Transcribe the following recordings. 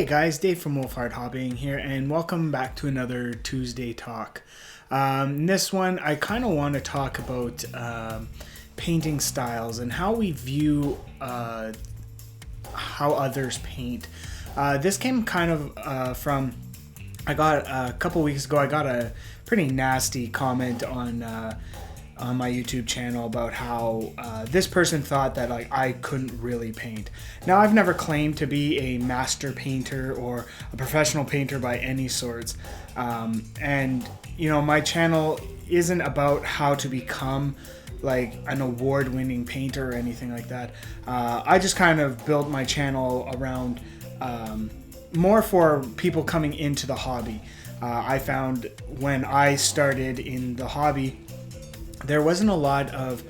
Hey guys, Dave from Wolfhard Hobbying here, and welcome back to another Tuesday talk. This one, I kind of want to talk about painting styles and how we view how others paint. This came kind of from, I got a couple weeks ago, I got a pretty nasty comment on my YouTube channel about how this person thought that I couldn't really paint. Now, I've never claimed to be a master painter or a professional painter by any sorts, and my channel isn't about how to become like an award-winning painter or anything like that. I just kind of built my channel around more for people coming into the hobby. I found when I started in the hobby, there wasn't a lot of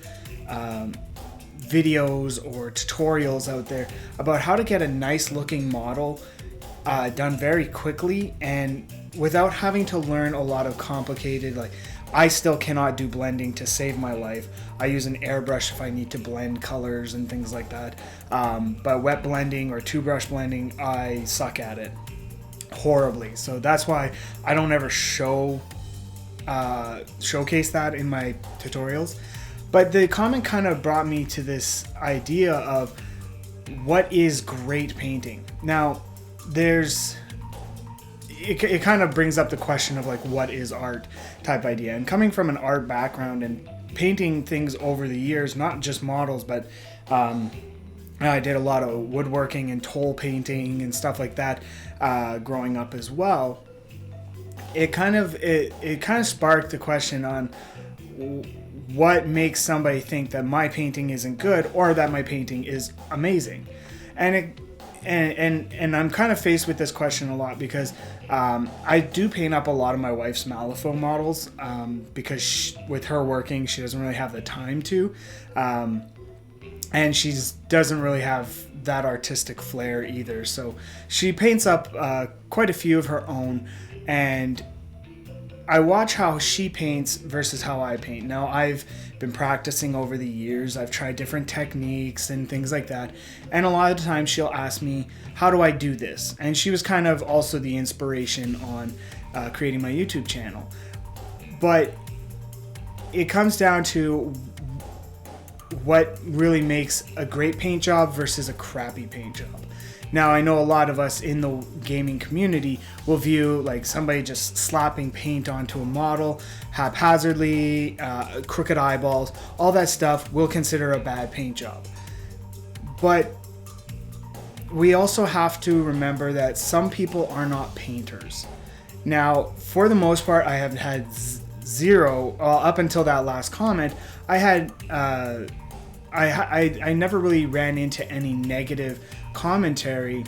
videos or tutorials out there about how to get a nice looking model done very quickly and without having to learn a lot of complicated, I still cannot do blending to save my life. I use an airbrush if I need to blend colors and things like that. But wet blending or two brush blending, I suck at it horribly. So that's why I don't ever showcase that in my tutorials. But the comment kind of brought me to this idea of what is great painting. Now, it kind of brings up the question of what is art type idea. And coming from an art background and painting things over the years, not just models, but I did a lot of woodworking and toll painting and stuff like that growing up as well. It kind of sparked the question on what makes somebody think that my painting isn't good or that my painting is amazing. And I'm kind of faced with this question a lot because I do paint up a lot of my wife's Malifaux models because with her working, she doesn't really have the time to. And she doesn't really have that artistic flair either. So she paints up quite a few of her own. And I watch how she paints versus how I paint. Now, I've been practicing over the years. I've tried different techniques and things like that. And a lot of the time she'll ask me, how do I do this? And she was kind of also the inspiration on creating my YouTube channel. But it comes down to what really makes a great paint job versus a crappy paint job. Now, I know a lot of us in the gaming community will view somebody just slapping paint onto a model haphazardly, crooked eyeballs, all that stuff we'll consider a bad paint job. But we also have to remember that some people are not painters. Now, for the most part, I have had zero, up until that last comment, I never really ran into any negative commentary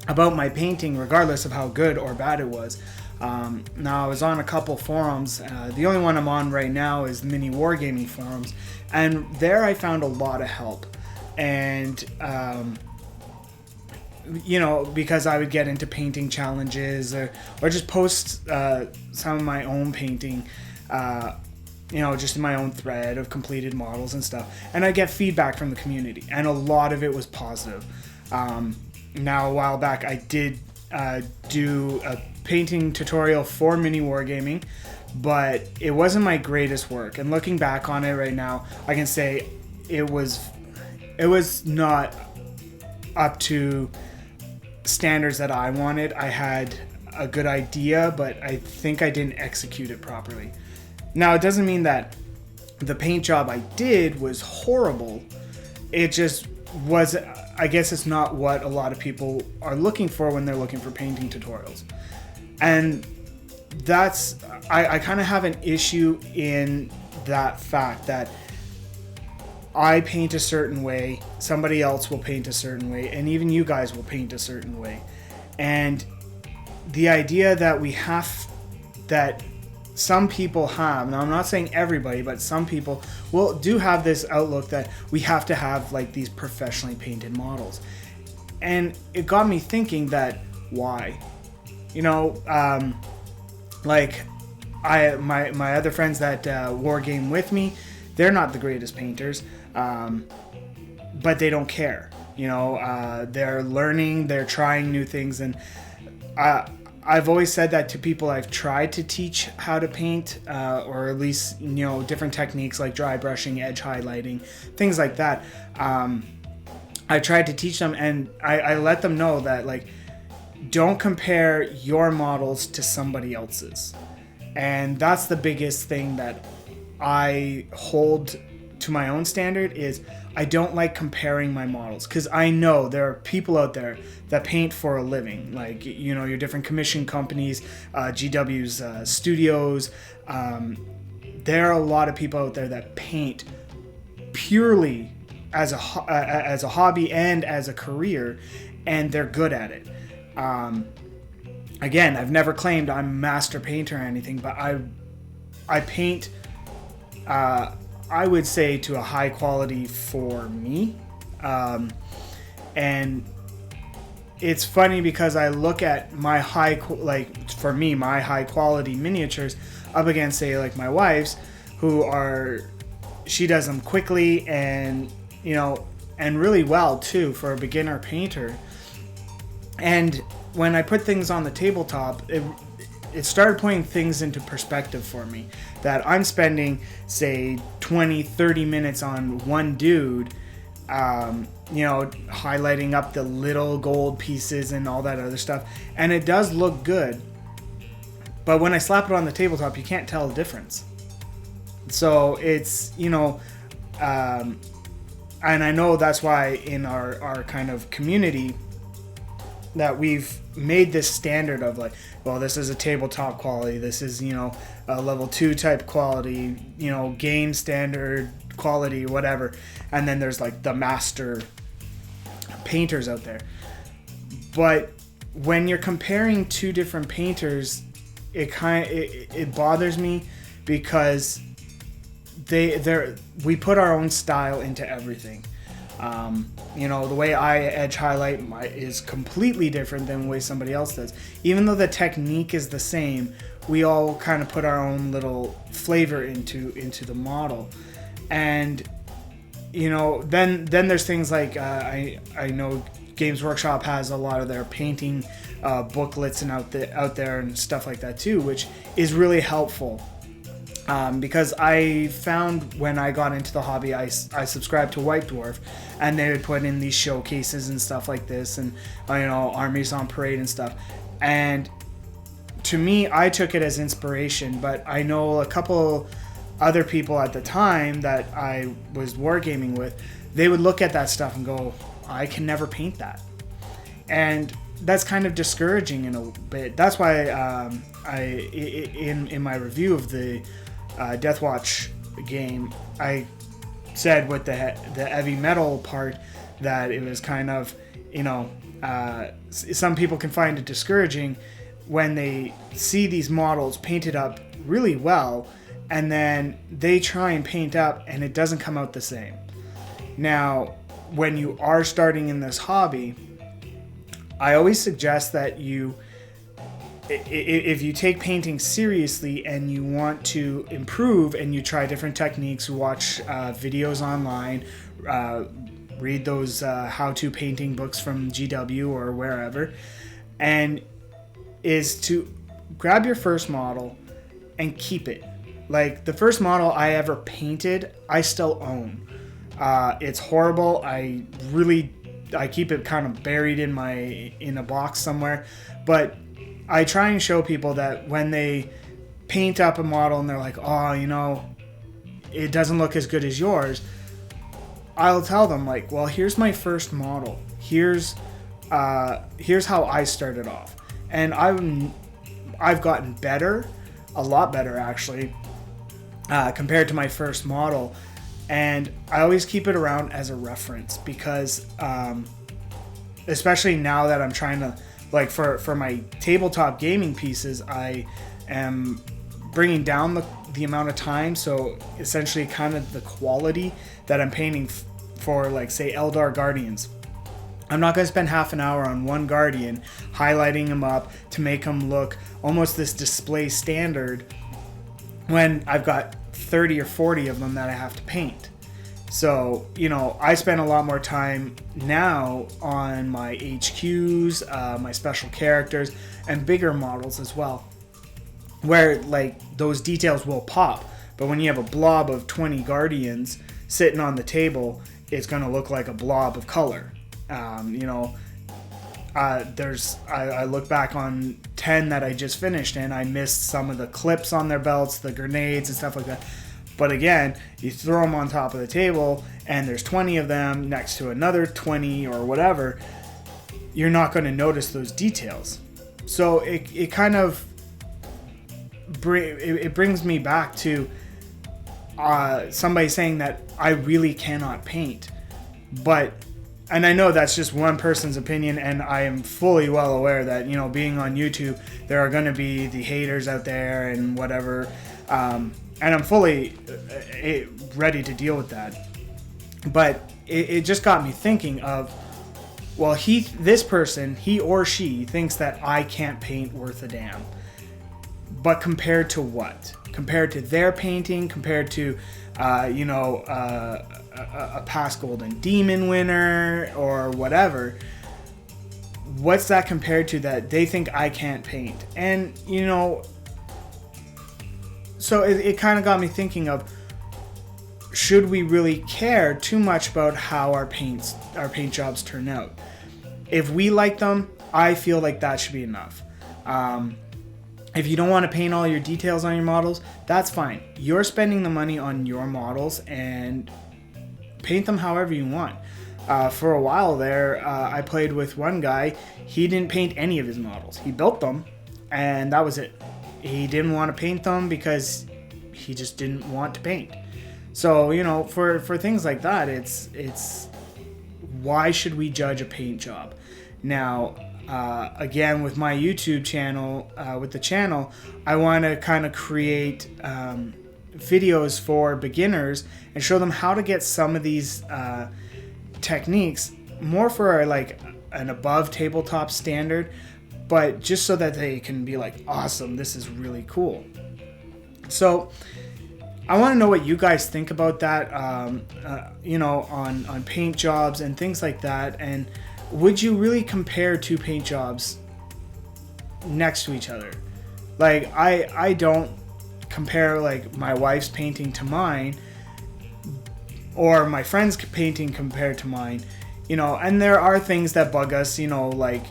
about my painting, regardless of how good or bad it was. Now, I was on a couple forums. The only one I'm on right now is the Mini Wargaming forums, and there I found a lot of help. And because I would get into painting challenges or just post some of my own painting, just in my own thread of completed models and stuff. And I get feedback from the community, and a lot of it was positive. Now, a while back, I did do a painting tutorial for Mini Wargaming, but it wasn't my greatest work. And looking back on it right now, I can say it was not up to standards that I wanted. I had a good idea, but I think I didn't execute it properly. Now, it doesn't mean that the paint job I did was horrible. It just was, I guess it's not what a lot of people are looking for when they're looking for painting tutorials. And that's, I kind of have an issue in that fact that I paint a certain way, somebody else will paint a certain way, and even you guys will paint a certain way. And the idea that some people have, now I'm not saying everybody, but some people do have this outlook that we have to have these professionally painted models. And it got me thinking that why? My other friends that war game with me, they're not the greatest painters, but they don't care. They're learning, they're trying new things. And I've always said that to people I've tried to teach how to paint, or at least, different techniques like dry brushing, edge highlighting, things like that. I tried to teach them, and I let them know that, like, don't compare your models to somebody else's. And that's the biggest thing that I hold to my own standard, is I don't like comparing my models, because I know there are people out there that paint for a living, like, your different commission companies, GW's studios. There are a lot of people out there that paint purely as a hobby and as a career, and they're good at it. Again, I've never claimed I'm a master painter or anything, but I paint, I would say, to a high quality for me. And it's funny because I look at my high quality miniatures up against, say, like my wife's, she does them quickly and, and really well too for a beginner painter. And when I put things on the tabletop, it started putting things into perspective for me, that I'm spending, say, 20, 30 minutes on one dude, highlighting up the little gold pieces and all that other stuff. And it does look good. But when I slap it on the tabletop, you can't tell the difference. So it's, and I know that's why in our kind of community that we've made this standard of, like, well, this is a tabletop quality, this is, a level 2 type quality, game standard quality, whatever. And then there's, like, the master painters out there. But when you're comparing two different painters, it bothers me, because we put our own style into everything. The way I edge highlight is completely different than the way somebody else does. Even though the technique is the same, we all kind of put our own little flavor into the model. And then there's things like, I know Games Workshop has a lot of their painting booklets and out there and stuff like that too, which is really helpful. Because I found when I got into the hobby, I subscribed to White Dwarf, and they would put in these showcases and stuff like this, and armies on parade and stuff. And to me, I took it as inspiration, but I know a couple other people at the time that I was wargaming with, they would look at that stuff and go, I can never paint that. And that's kind of discouraging in a bit. That's why in my review of the Deathwatch game, I said with the heavy metal part that it was kind of, some people can find it discouraging when they see these models painted up really well, and then they try and paint up and it doesn't come out the same. Now, when you are starting in this hobby, I always suggest that if you take painting seriously and you want to improve and you try different techniques, watch videos online, read those how-to painting books from GW or wherever, and is to grab your first model and keep it. Like, the first model I ever painted, I still own. It's horrible. I keep it kind of buried in a box somewhere, but I try and show people that when they paint up a model and they're like, oh, it doesn't look as good as yours, I'll tell them, like, well, here's my first model. Here's how I started off. And I've gotten better, a lot better actually, compared to my first model. And I always keep it around as a reference, because especially now that I'm trying to, like, for my tabletop gaming pieces, I am bringing down the amount of time, so essentially kind of the quality that I'm painting for, like, say, Eldar Guardians. I'm not going to spend half an hour on one Guardian highlighting him up to make him look almost this display standard when I've got 30 or 40 of them that I have to paint. So, I spend a lot more time now on my HQs, my special characters, and bigger models as well, where like those details will pop. But when you have a blob of 20 Guardians sitting on the table, it's going to look like a blob of color. I look back on 10 that I just finished, and I missed some of the clips on their belts, the grenades and stuff like that. But again, you throw them on top of the table and there's 20 of them next to another 20 or whatever, you're not going to notice those details. So it kind of it brings me back to somebody saying that I really cannot paint. And I know that's just one person's opinion, and I am fully well aware that, being on YouTube, there are going to be the haters out there and whatever. And I'm fully ready to deal with that. But it just got me thinking of, well, this person, he or she, thinks that I can't paint worth a damn. But compared to what? Compared to their painting, compared to, a past Golden Demon winner or whatever, what's that compared to that they think I can't paint? And, so it kind of got me thinking of, should we really care too much about how our paint jobs turn out? If we like them, I feel like that should be enough. If you don't want to paint all your details on your models, that's fine. You're spending the money on your models, and paint them however you want. For a while there, I played with one guy. He didn't paint any of his models. He built them, and that was it. He didn't want to paint them because he just didn't want to paint. So, for things like that, it's why should we judge a paint job? Now, again, with my YouTube channel, with the channel, I want to kind of create videos for beginners and show them how to get some of these techniques more for like an above tabletop standard, but just so that they can be like, awesome, this is really cool. So I want to know what you guys think about that, on paint jobs and things like that. And would you really compare two paint jobs next to each other? Like, I don't compare like my wife's painting to mine or my friend's painting compared to mine, and there are things that bug us, like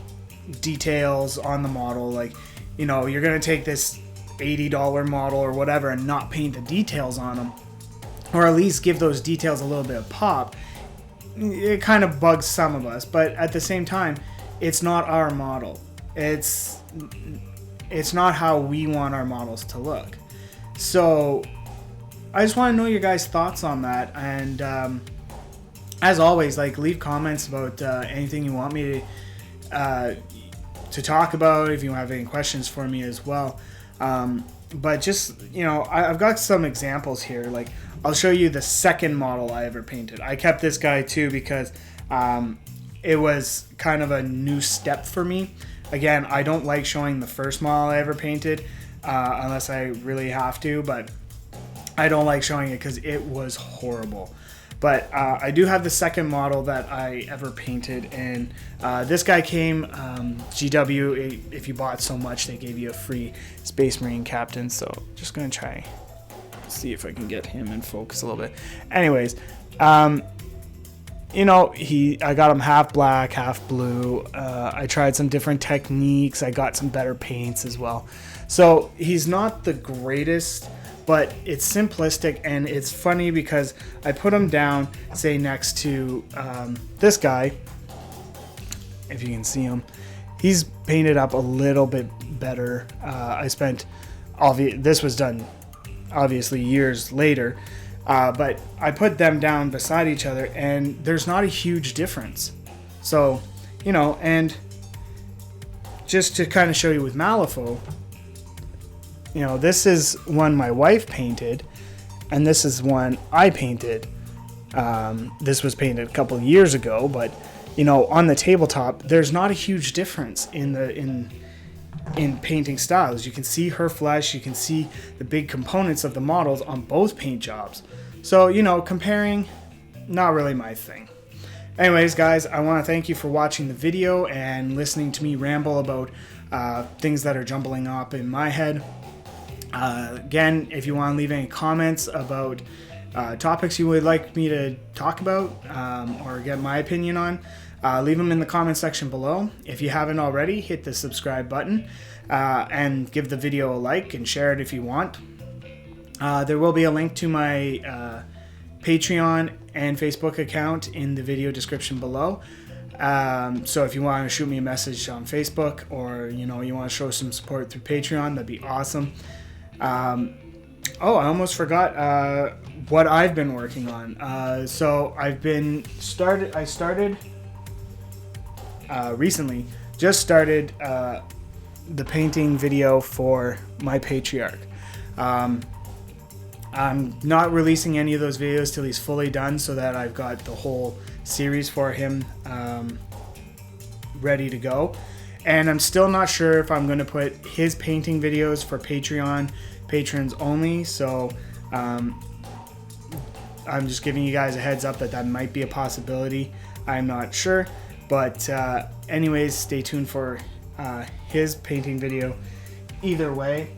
details on the model. Like, you're going to take this $80 model or whatever and not paint the details on them, or at least give those details a little bit of pop. It kind of bugs some of us, but at the same time, it's not our model. It's not how we want our models to look. So I just want to know your guys' thoughts on that. And as always, like, leave comments about anything you want me to talk about, if you have any questions for me as well. But just, I've got some examples here. Like, I'll show you the second model I ever painted. I kept this guy too because it was kind of a new step for me. Again, I don't like showing the first model I ever painted unless I really have to, but I don't like showing it because it was horrible. But I do have the second model that I ever painted, and this guy came, GW, if you bought so much, they gave you a free Space Marine captain, so just going to try see if I can get him in focus a little bit. Anyways, I got him half black, half blue. I tried some different techniques. I got some better paints as well. So he's not the greatest, but it's simplistic, and it's funny because I put him down, say, next to this guy. If you can see him, he's painted up a little bit better. This was done obviously years later, but I put them down beside each other, and there's not a huge difference. So, and just to kind of show you with Malifaux, this is one my wife painted, and this is one I painted. This was painted a couple of years ago, but on the tabletop, there's not a huge difference in painting styles. You can see her flesh, you can see the big components of the models on both paint jobs. So, comparing, not really my thing. Anyways, guys, I want to thank you for watching the video and listening to me ramble about things that are jumbling up in my head. Again, if you want to leave any comments about topics you would like me to talk about or get my opinion on, leave them in the comment section below. If you haven't already, hit the subscribe button and give the video a like and share it if you want. There will be a link to my Patreon and Facebook account in the video description below. So if you want to shoot me a message on Facebook, or you want to show some support through Patreon, that'd be awesome. I almost forgot what I've been working on. So I started recently, just started the painting video for my patriarch. I'm not releasing any of those videos till he's fully done, so that I've got the whole series for him ready to go. And I'm still not sure if I'm going to put his painting videos for Patreon patrons only, so I'm just giving you guys a heads up that might be a possibility. I'm not sure, but anyways, stay tuned for his painting video either way.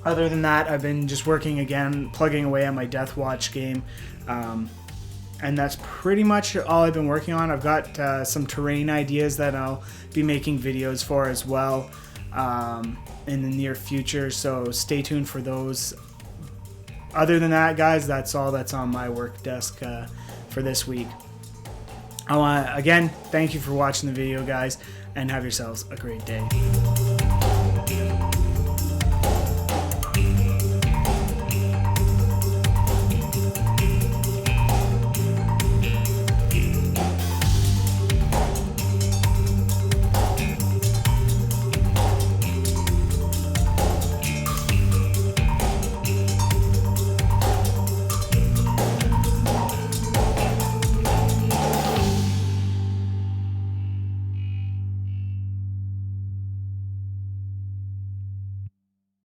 Other than that, I've been just working again, plugging away at my Death Watch game, and that's pretty much all I've been working on. I've got some terrain ideas that I'll be making videos for as well in the near future, so stay tuned for those. Other than that, guys, that's all that's on my work desk for this week. I want to, again, thank you for watching the video, guys, and have yourselves a great day.